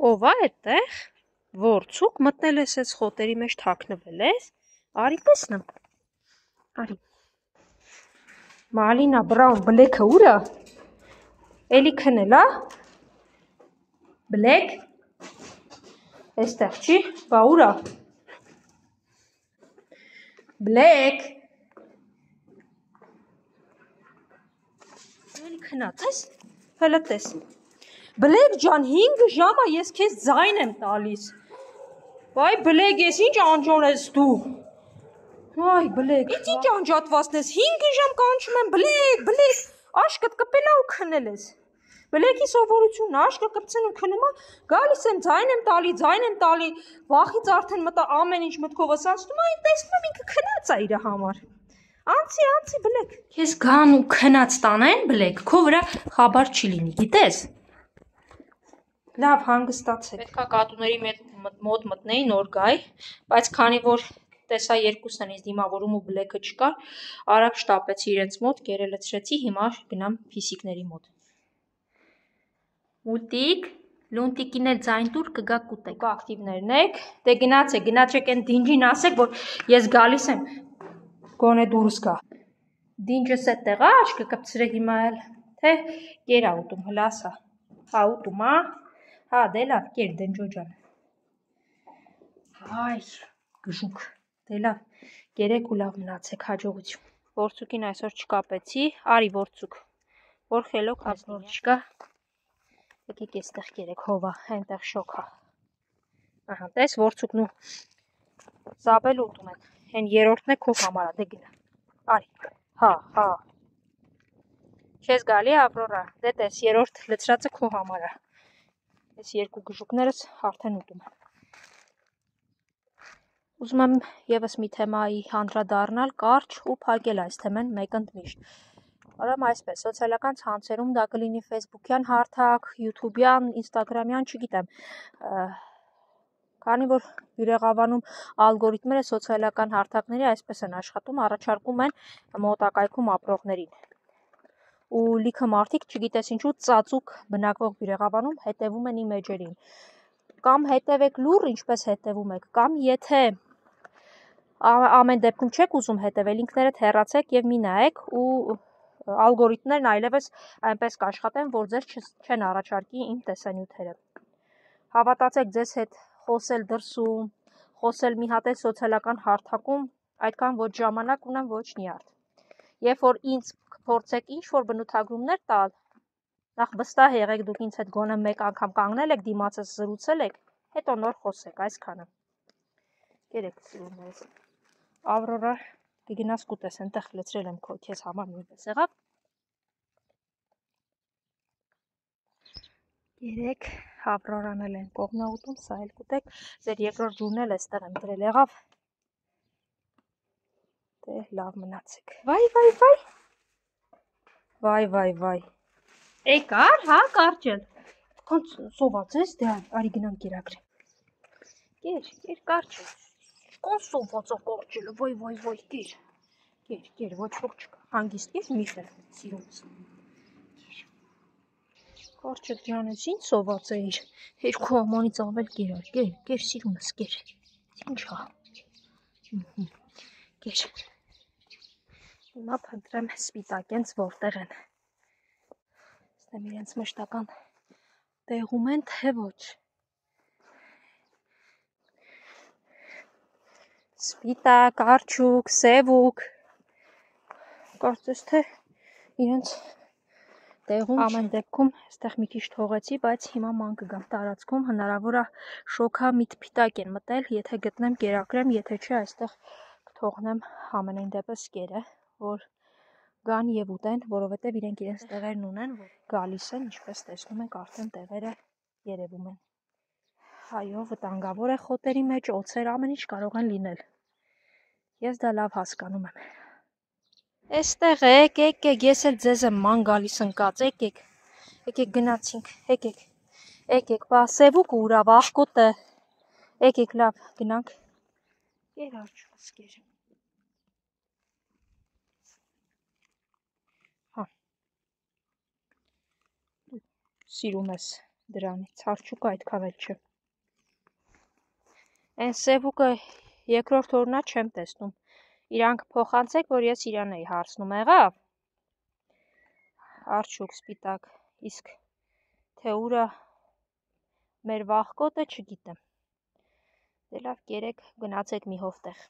Ով է այդտեղ, որցուկ մտնել ես այս խոտերի մեջ թաքնվել ես, արի տեսնեմ, արի, Մալինա Բրաուն բլեքը ուր է, էլի քնել է, բլեք, էստեղ չի, բա ուր է, բլեք, էլի քնած ես, հելը տես, բլեք ջան 5 ժամ է ես քեզ ձայն եմ տալիս, վայ բլեք ես ինչ անջոն ես դու, վայ բլեք, ինձ ինչ անջատվածն ես, 5 ժամ կանչում եմ, բլեք, աշկդ կպել է ու քնել ես, բլեքի սովորությունն աշկը կպցեն ու քնում է, գալիս եմ ձայն եմ տալի, վախից արդեն մտա ամեն ինչ մտքովս անցնում է, տեսնում եմ ինքը քնած է իր համար, անցի բլեք, քեզ գան ու քնած տանեն բլեք, քո վրա խաբար չի լինի, գիտես, լավ հանգստացեք, պետքա կատուների մոտ մտնեի նոր գայ, բայց քանի որ տեսա երկուսն են ինձ դիմավորում ու բլեքը չկար, արագ շտապեցի իրենց մոտ, գերելցրեցի, հիմա գնամ փիսիկների մոտ, մուտիկ, լունտիկին էլ ձայն տուր կգա կուտեք, կա ակտիվներն եք, դե գնացեք են դինջին ասեք, որ ես գալիս եմ, գոնե դուրս գա, դինջս է տեղա, աշկը կպցրե հիմա էլ, թե կեր ա ուտում, հլասա, հա ուտում, հա դե լավ, կեր դենջո ջան, այ գժուկ, դե լավ, կերեք ու լավ մնացեք, հաջողություն, որցուկին այսօր չկապեցի, արի որցուկ, որ խելոք հասնոր չկա, եկեք եստեղ կերեք հովա, հենտեղ շոքա, ահա, տես որցուկն ու զաբել ուտում են, հեն երորդն է քո համարա, դե գնա, արի, հա, չես գալի Ավրորա, դե տես երորդ լցրածը քո համարա, ես երկու գժուկներս արդեն ուտում են, ուզում եմ եվս մի թեմայի անդրադառնալ, կարճ ու փակել այս թեմեն մեկ ընդմիշտ, Ուրեմն այսպես, սոցիալական ցանցերում դա կլինի Facebook-յան հարթակ, YouTube-յան, Instagram-յան, չգիտեմ, քանի որ Բյուրեղավանում ալգորիթմերը սոցիալական հարթակների այսպես են աշխատում, առաջարկում են մոտակայքում ապրողներին։ Ու լիքը մարդիկ, չգիտես ինչու, ծածուկ բնակվող Բյուրեղավանում հետևում են իմ էջերին։ Կամ հետևեք լուռ, ինչպես հետևում եք, կամ եթե ամեն դեպքում չեք ուզում հետևել, ինքներդ հեռացեք եւ մի նայեք ու ալգորիթմներն այլևս այնպես կաշխատեն, որ ձեզ չեն առաջարկի իմ տեսանյութերը։ Հավատացեք, ձեզ հետ խոսել դրսում, խոսել մի հատ սոցիալական հարթակում, այդքան ոչ ժամանակ ունեմ, ոչ նյարդ։ Երբ որ ինձ փորձեք ինչ-որ բնութագրումներ տալ, նախ վստահ եղեք դուք ինձ հետ գոնե մեկ անգամ կանգնել եք, դիմացս զրուցել եք, հետո նոր խոսեք, այսքանը։ Կերեք սիրուներս։ Ավրորա, կգնաս կուտես, այնտեղ լցրել եմ քեզ համար նույնպես եղավ։ Երեք, Ավրորան էլ են կողմնա ուտում, սա էլ կուտեք, ձեր երկրորդ ջուրն էլ էստեղ եմ դրել եղավ։ Դե լավ մնացեք։ Վայ։ Եկար, հա, կարճել։ Քան սոված ես, դե արի գնամ կերակրեմ։ Կեր, կարճել։ Քան սոված է կարճելը, վայ, կեր, ոչ ոք չկա։ Հանգիստ կեր, միշտ սիրումս։ Կարճել ջանես, ինչ սոված էիր։ Երկու ամանից ավել կեր, սիրումս, կեր։ Ինչ հա։ Կեր։ Հիմա փնտրեմ սպիտակենց որտեղ են։ Ստեմ իրենց մշտական տեղում են, թե ոչ։ Սպիտակ, արջուկ, սևուկ։ Կարծես թե իրենց տեղում ամեն դեպքում այստեղ մի քիչ թողեցի, բայց հիմա ման կգամ տարածքում, հնարավոր է շոքա միտփիտակ են մտել, եթե գտնեմ կերակրեմ, եթե չէ այստեղ կթողնեմ ամենայն դեպս կերը, որ գան եւ ուտեն, որովհետեւ իրենց տեղերն ունեն, որ գալիս են, ինչպես տեսնում եք, արդեն տեղերը երևում են։ Այո, վտանգավոր է խոտերի մեջ, օձեր, ամեն ինչ կարող են լինել։ Ես դա լավ հասկանում եմ։ Էստեղ եկեք, ես էլ ձեզ եմ ման գալիս ընկած, եկեք գնացինք, եկեք, բա սևուկ ուրա, վախկոտը, եկեք լավ գնանք։ Կեր արջուկս կեր։ Հա։ Սիրում ես դրանից, հարճուկը այդքան էլ չէ։ Այն սևուկը երկրորդ օրնա չեմ տեսնում, իրանք փոխանցեք, որ ես իրան էի հարցնում, եղավ, հարճուկ սպիտակ, իսկ թե ուրա մեր վախկոտը չգիտեմ, դե լավ կերեք գնացեք մի հովտեղ։